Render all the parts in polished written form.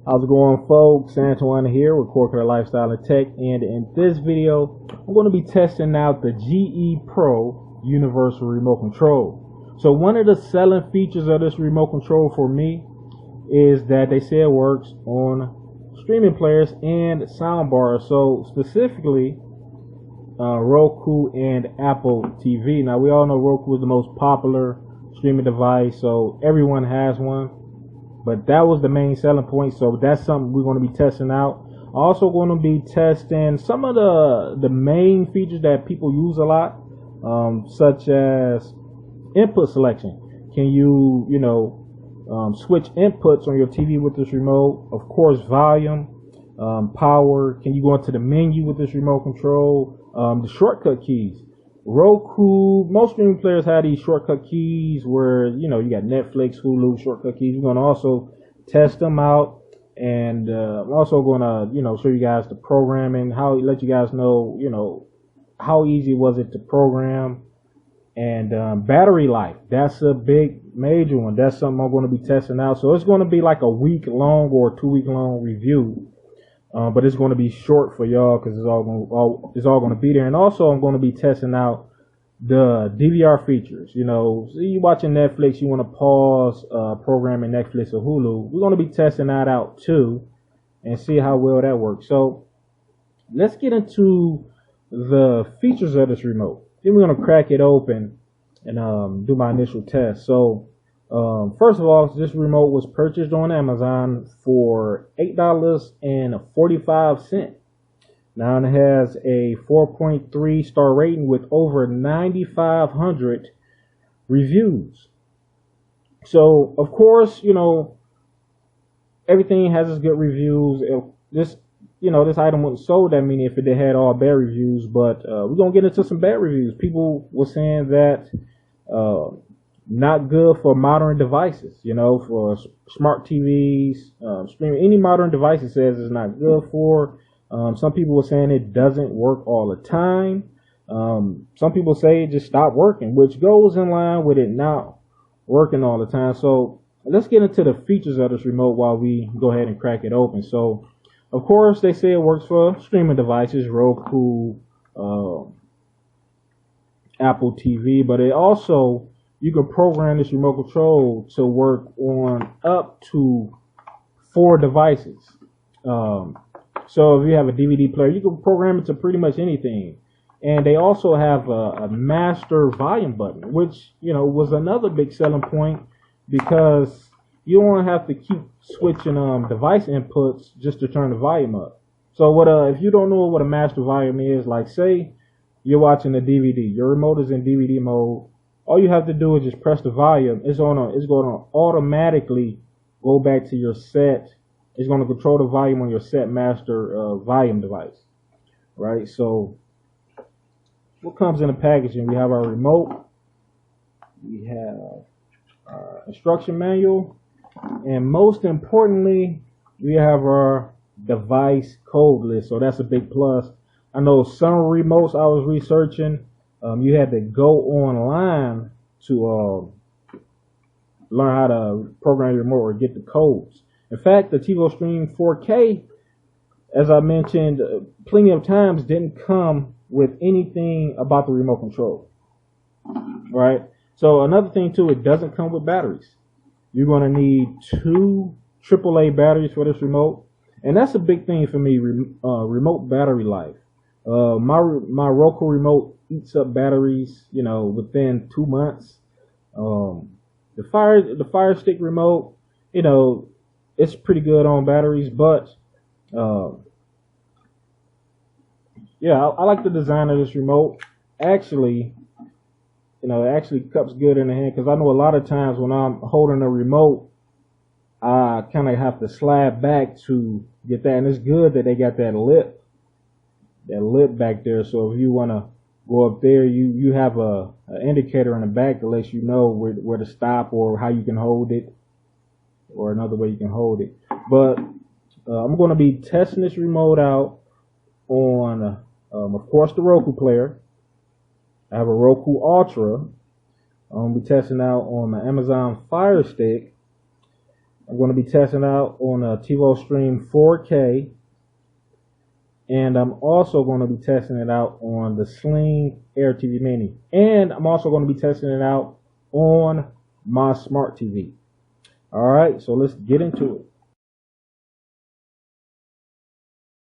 How's it going, folks? Antoine here with Corporate Lifestyle and Tech, and in this video I'm going to be testing out the GE Pro Universal Remote Control. So one of the selling features of this remote control for me is that they say it works on streaming players and soundbars. So specifically Roku and Apple TV. Now we all know Roku is the most popular streaming device, so everyone has one. But that was the main selling point, so that's something we're going to be testing out. Also going to be testing some of the main features that people use a lot, such as input selection. Can you switch inputs on your TV with this remote? Of course, volume, power. Can you go into the menu with this remote control? The shortcut keys. Roku, most streaming players have these shortcut keys where, you got Netflix, Hulu shortcut keys. We're going to also test them out. And I'm also going to, show you guys the programming, let you guys know, how easy was it to program. And battery life, that's a big major one. That's something I'm going to be testing out. So it's going to be like a week long or 2 week long review. But it's going to be short for y'all because it's all going to be there. And also I'm going to be testing out the DVR features. So you watching Netflix, you want to pause programming Netflix or Hulu. We're going to be testing that out too and see how well that works. So let's get into the features of this remote. Then we're going to crack it open and do my initial test. So first of all, this remote was purchased on Amazon for $8.45. Now it has a 4.3 star rating with over 9,500 reviews. So of course, everything has its good reviews. This item wasn't sold that many if it had all bad reviews, but we're gonna get into some bad reviews. People were saying that not good for modern devices, for smart TVs, streaming. Any modern device it says it's not good for. Some people were saying it doesn't work all the time. Some people say it just stopped working, which goes in line with it not working all the time. So let's get into the features of this remote while we go ahead and crack it open. So of course they say it works for streaming devices, Roku, Apple TV, but it also, you can program this remote control to work on up to 4 devices. So if you have a DVD player, you can program it to pretty much anything. And they also have a master volume button, which, was another big selling point because you don't have to keep switching device inputs just to turn the volume up. So if you don't know what a master volume is, like say you're watching a DVD, your remote is in DVD mode. All you have to do is just press the volume. It's going to automatically go back to your set. It's going to control the volume on your set master volume device, right? So what comes in the packaging? We have our remote. We have our instruction manual. And most importantly, we have our device code list. So that's a big plus. I know some remotes I was researching, you had to go online to learn how to program your remote or get the codes. In fact, the TiVo Stream 4K, as I mentioned plenty of times, didn't come with anything about the remote control. Right? So another thing too, it doesn't come with batteries. You're going to need 2 AAA batteries for this remote. And that's a big thing for me, remote battery life. My Roku remote eats up batteries, within 2 months. The Fire Stick remote, it's pretty good on batteries, but yeah, I like the design of this remote. Actually, it actually cups good in the hand because I know a lot of times when I'm holding a remote, I kind of have to slide back to get that, and it's good that they got that lip back there. So if you want to go up there, you have an indicator in the back that lets you know where to stop or how you can hold it, or another way you can hold it. But I'm going to be testing this remote out on, of course, the Roku player. I have a Roku Ultra. I'm going to be testing out on my Amazon Fire Stick. I'm going to be testing out on a TiVo Stream 4K. And I'm also going to be testing it out on the Sling Air TV Mini. And I'm also going to be testing it out on my smart TV. Alright, so let's get into it.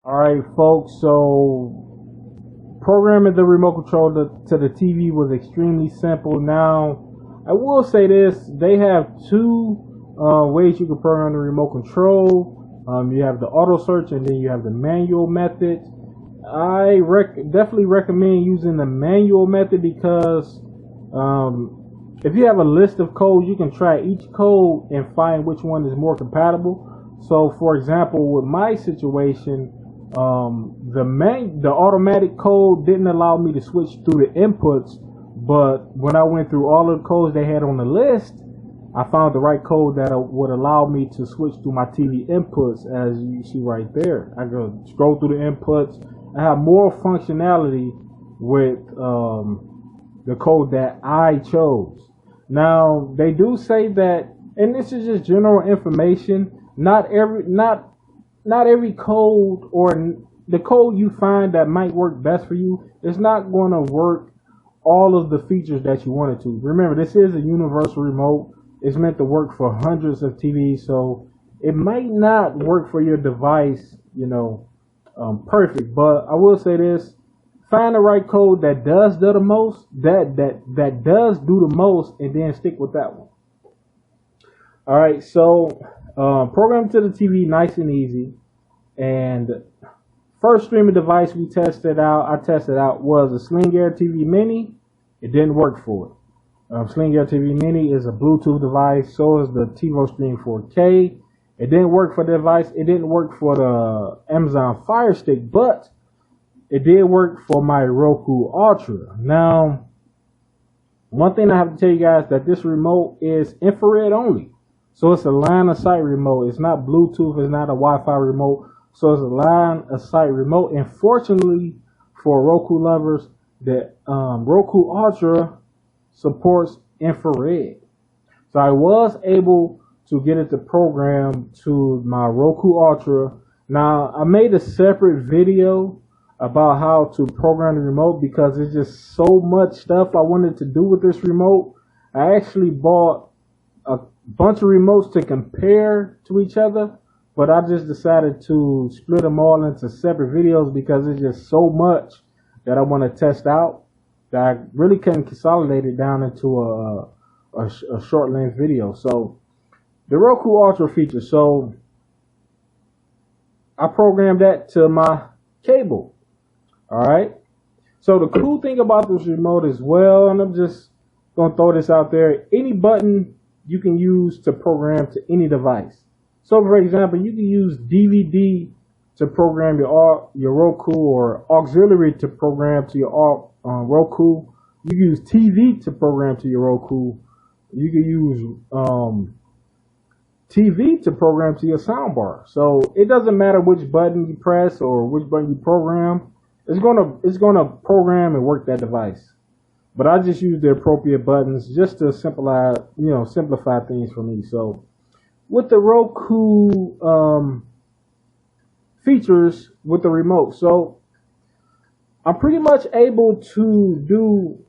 Alright folks, so programming the remote control to the TV was extremely simple. Now, I will say this, they have two ways you can program the remote control. You have the auto search and then you have the manual method. I definitely recommend using the manual method because if you have a list of codes, you can try each code and find which one is more compatible. So for example, with my situation, the automatic code didn't allow me to switch through the inputs, but when I went through all of the codes they had on the list, I found the right code that would allow me to switch through my TV inputs, as you see right there. I go scroll through the inputs. I have more functionality with the code that I chose. Now, they do say that, and this is just general information, not every code or the code you find that might work best for you is not going to work all of the features that you want it to. Remember, this is a universal remote. It's meant to work for hundreds of TVs, so it might not work for your device, you know, perfect. But I will say this: find the right code that does do the most, that does do the most, and then stick with that one. All right, so program to the TV, nice and easy. And first streaming device I tested out was a Sling Air TV Mini. It didn't work for it. Sling Air TV Mini is a Bluetooth device. So is the TiVo Stream 4K. It didn't work for the device. It didn't work for the Amazon Fire Stick, but it did work for my Roku Ultra. Now, one thing I have to tell you guys that this remote is infrared only. So it's a line of sight remote. It's not Bluetooth. It's not a Wi-Fi remote. So it's a line of sight remote. And fortunately for Roku lovers, the Roku Ultra supports infrared. So I was able to get it to program to my Roku Ultra. Now, I made a separate video about how to program the remote because there's just so much stuff I wanted to do with this remote. I actually bought a bunch of remotes to compare to each other, but I just decided to split them all into separate videos because there's just so much that I want to test out that I really couldn't consolidate it down into a short length video. So the Roku Ultra feature, so I programmed that to my cable. All right. So the cool thing about this remote as well, and I'm just gonna throw this out there, any button you can use to program to any device. So for example, you can use DVD to program your Roku, or auxiliary to program to your Roku. You can use TV to program to your Roku. You can use TV to program to your soundbar. So it doesn't matter which button you press or which button you program. It's gonna program and work that device. But I just use the appropriate buttons just to simplify things for me. So with the Roku features with the remote, so I'm pretty much able to do,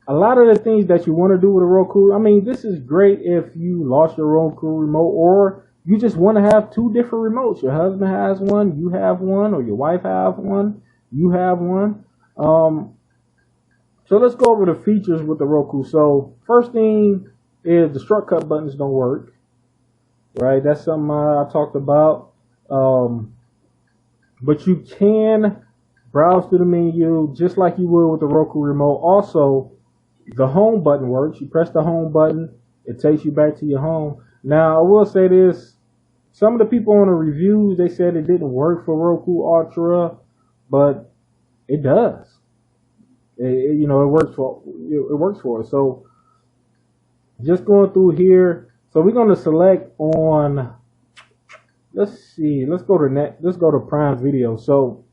a lot of the things that you want to do with a Roku. I mean, this is great if you lost your Roku remote, or you just want to have two different remotes. Your husband has one, you have one, or your wife has one, you have one. So let's go over the features with the Roku. So first thing is the shortcut buttons don't work, right? That's something I talked about. But you can browse through the menu just like you would with the Roku remote. Also, the home button works. You press the home button, it takes you back to your home. Now, I will say this. Some of the people on the reviews, they said it didn't work for Roku Ultra, but it does. It works for us. So just going through here. So we're going to select on, let's see, let's go to Prime Video. So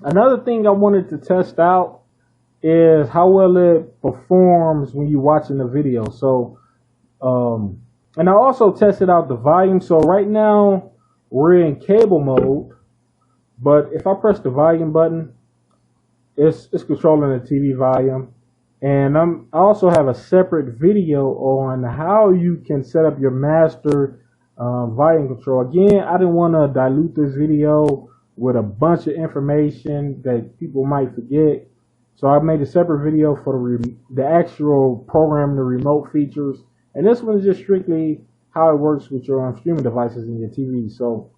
another thing I wanted to test out is how well it performs when you're watching the video. So And I also tested out the volume. So right now we're in cable mode, but if I press the volume button, it's controlling the TV volume. And I also have a separate video on how you can set up your master volume control. Again, I didn't want to dilute this video with a bunch of information that people might forget. So I made a separate video for the actual programming, the remote features. And this one is just strictly how it works with your streaming devices and your TV. So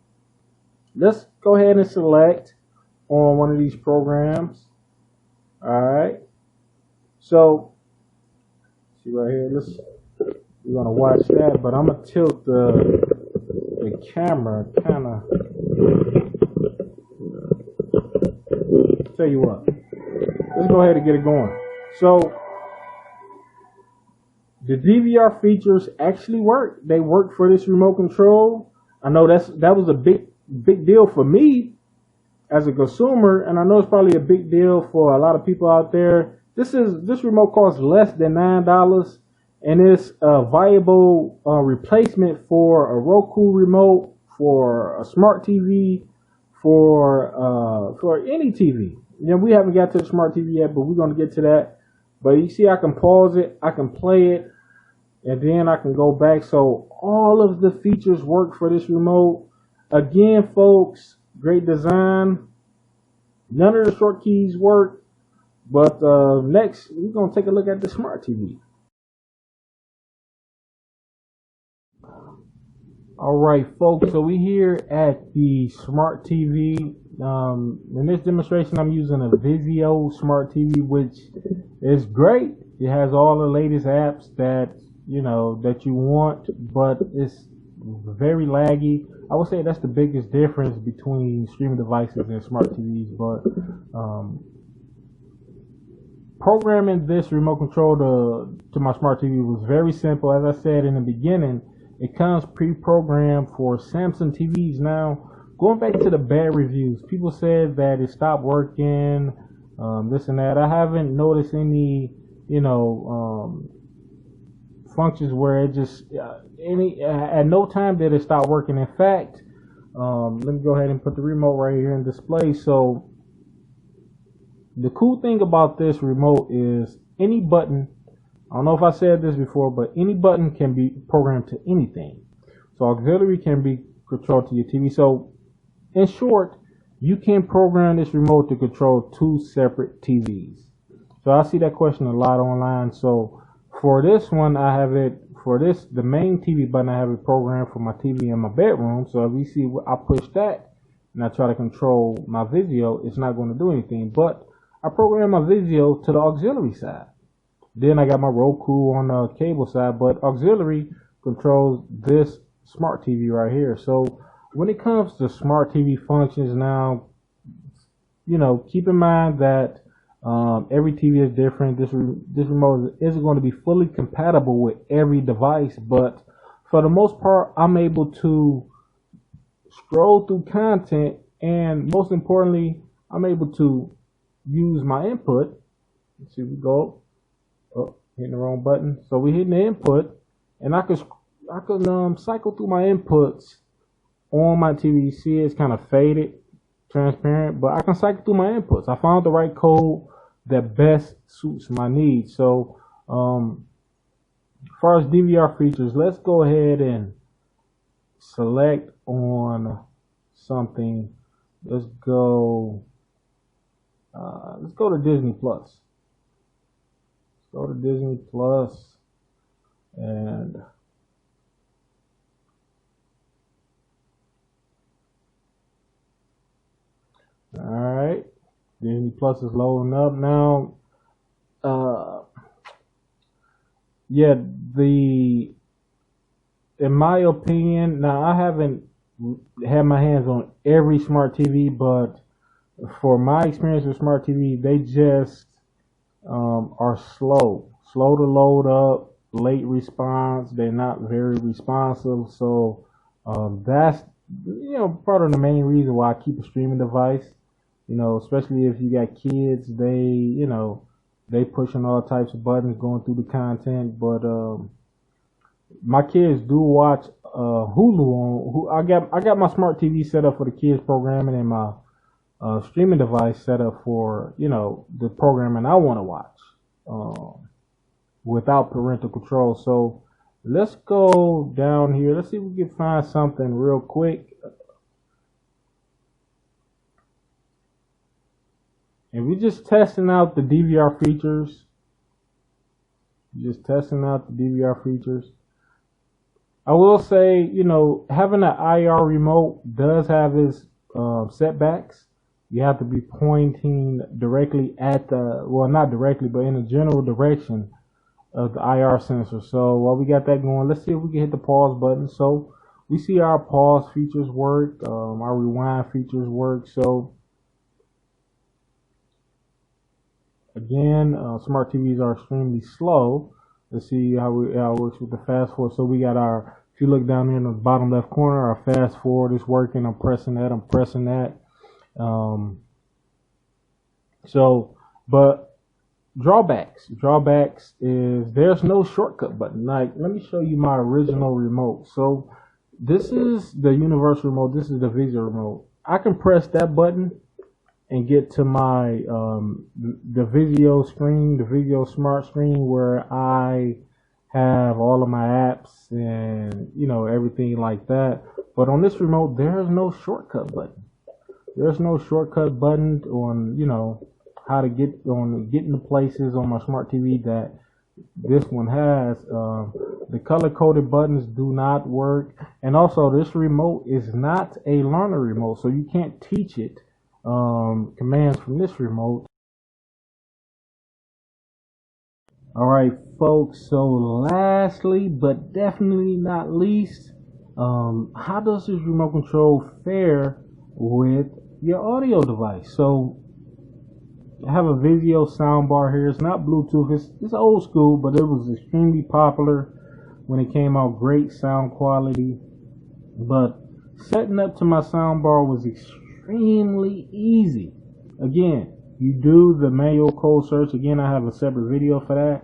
let's go ahead and select on one of these programs. All right. So see right here. We're gonna watch that, but I'm gonna tilt the camera kind of. Tell you what. Let's go ahead and get it going. So the DVR features actually work. They work for this remote control. I know that was a big deal for me as a consumer, and I know it's probably a big deal for a lot of people out there. This remote costs less than $9, and it's a viable replacement for a Roku remote, for a smart TV, for any TV. You know, we haven't got to the smart TV yet, but we're going to get to that. But you see, I can pause it, I can play it, and then I can go back. So all of the features work for this remote. Again, folks, great design. None of the short keys work. But next, we're going to take a look at the smart TV. All right, folks, so we're here at the smart TV. In this demonstration, I'm using a Vizio smart TV, which is great. It has all the latest apps that you want, but it's very laggy. I would say that's the biggest difference between streaming devices and smart TVs. But programming this remote control to my smart TV was very simple. As I said in the beginning, it comes pre-programmed for Samsung TVs. Now, going back to the bad reviews, people said that it stopped working, this and that. I haven't noticed any, functions where it just at no time did it stop working. In fact, let me go ahead and put the remote right here in display. So the cool thing about this remote is any button. I don't know if I said this before, but any button can be programmed to anything. So auxiliary can be controlled to your TV. So in short, you can program this remote to control two separate TVs. So I see that question a lot online. So for this one, I have it, the main TV button, I have it programmed for my TV in my bedroom. So if you see, I push that and I try to control my Vizio, it's not going to do anything. But I program my Vizio to the auxiliary side. Then I got my Roku on the cable side, but auxiliary controls this smart TV right here. So when it comes to smart TV functions now, keep in mind that every TV is different. This remote isn't going to be fully compatible with every device, but for the most part, I'm able to scroll through content, and most importantly, I'm able to use my input. Let's see, we go. Oh, hitting the wrong button. So we're hitting the input, and I could cycle through my inputs on my TV. You see, it's kind of faded, transparent, but I can cycle through my inputs. I found the right code that best suits my needs. So, as far as DVR features, let's go ahead and select on something. Let's go to Disney Plus. Go to Disney Plus, and all right, Disney Plus is loading up now. Yeah, in my opinion, now I haven't had my hands on every smart TV, but for my experience with smart TV, they just are slow to load up, late response. They're not very responsive. So that's part of the main reason why I keep a streaming device. Especially if you got kids, they pushing all types of buttons, going through the content. But My kids do watch Hulu on. I got my smart TV set up for the kids programming and my streaming device set up for the programming I want to watch without parental control. So let's go down here. Let's see if we can find something real quick. And we're just testing out the DVR features. Just testing out the DVR features. I will say, having an IR remote does have its setbacks. You have to be pointing directly at well, not directly, but in a general direction of the IR sensor. So while we got that going, let's see if we can hit the pause button. So we see our pause features work, our rewind features work. So again, smart TVs are extremely slow. Let's see how it works with the fast forward. So we got if you look down here in the bottom left corner, our fast forward is working. I'm pressing that. But drawbacks is there's no shortcut button. Like, let me show you my original remote. So this is the universal remote. This is the Vizio remote. I can press that button and get to my the Vizio screen, the Vizio smart screen, where I have all of my apps and everything like that. But on this remote, there's no shortcut button. There's no shortcut button on how to get into places on my smart TV that this one has. The color coded buttons do not work, and also this remote is not a learner remote, so you can't teach it commands from this remote. Alright folks, so lastly but definitely not least, how does this remote control fare with your audio device? So I have a Vizio soundbar here. It's not Bluetooth, it's old school, but it was extremely popular when it came out. Great sound quality, but setting up to my soundbar was extremely easy. Again, you do the manual code search. Again, I have a separate video for that.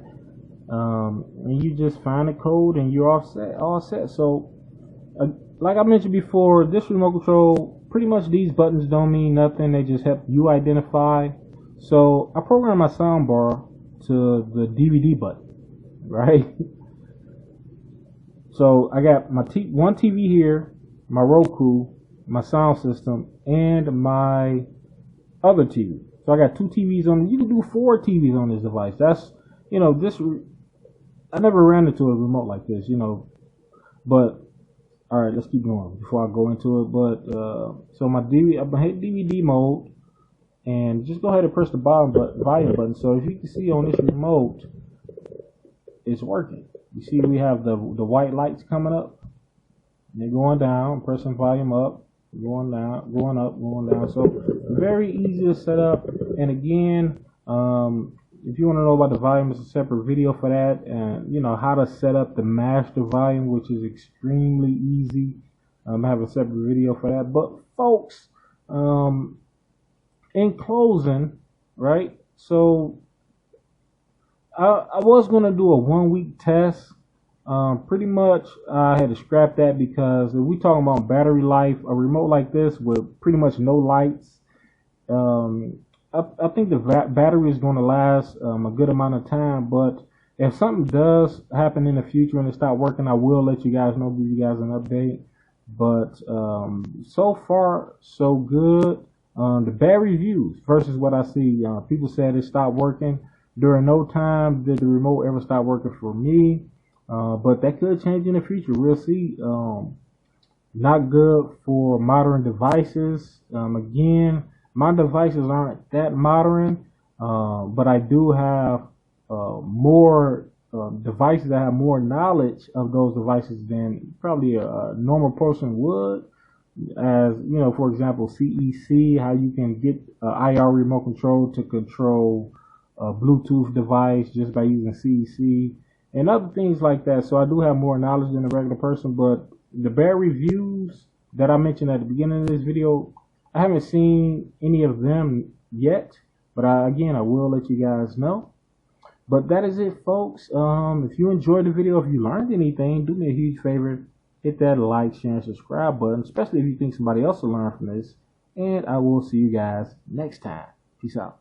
And you just find the code and you're all set. So, like I mentioned before, this remote control, pretty much these buttons don't mean nothing. They just help you identify. So, I programmed my soundbar to the DVD button, right? So, I got my one TV here, my Roku, my sound system, and my other TV. So I got two TVs on. You can do 4 TVs on this device. That's this. I never ran into a remote like this, But all right, let's keep going before I go into it. But so my DVD, I'm gonna hit DVD mode, and just go ahead and press the volume button. So if you can see on this remote, it's working. You see, we have the white lights coming up, and they're going down. Pressing volume up. Going down, going up, going down. So very easy to set up. And again, if you want to know about the volume, it's a separate video for that, and how to set up the master volume, which is extremely easy. I have a separate video for that. But folks, in closing, right? So I was going to do a 1-week test. Pretty much I had to scrap that because if we talking about battery life, a remote like this with pretty much no lights, I think the battery is going to last a good amount of time. But if something does happen in the future and it stop working, I will let you guys know, give you guys an update. But so far so good. The bad reviews versus what I see, people said it stopped working. During no time did the remote ever stop working for me. But that could change in the future. We'll see. Not good for modern devices. Again, my devices aren't that modern, but I do have more devices that have more knowledge of those devices than probably a normal person would. As for example, CEC, how you can get IR remote control to control a Bluetooth device just by using CEC. And other things like that. So I do have more knowledge than a regular person, but the bad reviews that I mentioned at the beginning of this video, I haven't seen any of them yet, but again, I will let you guys know. But that is it, folks. If you enjoyed the video, if you learned anything, do me a huge favor. Hit that like, share, and subscribe button, especially if you think somebody else will learn from this. And I will see you guys next time. Peace out.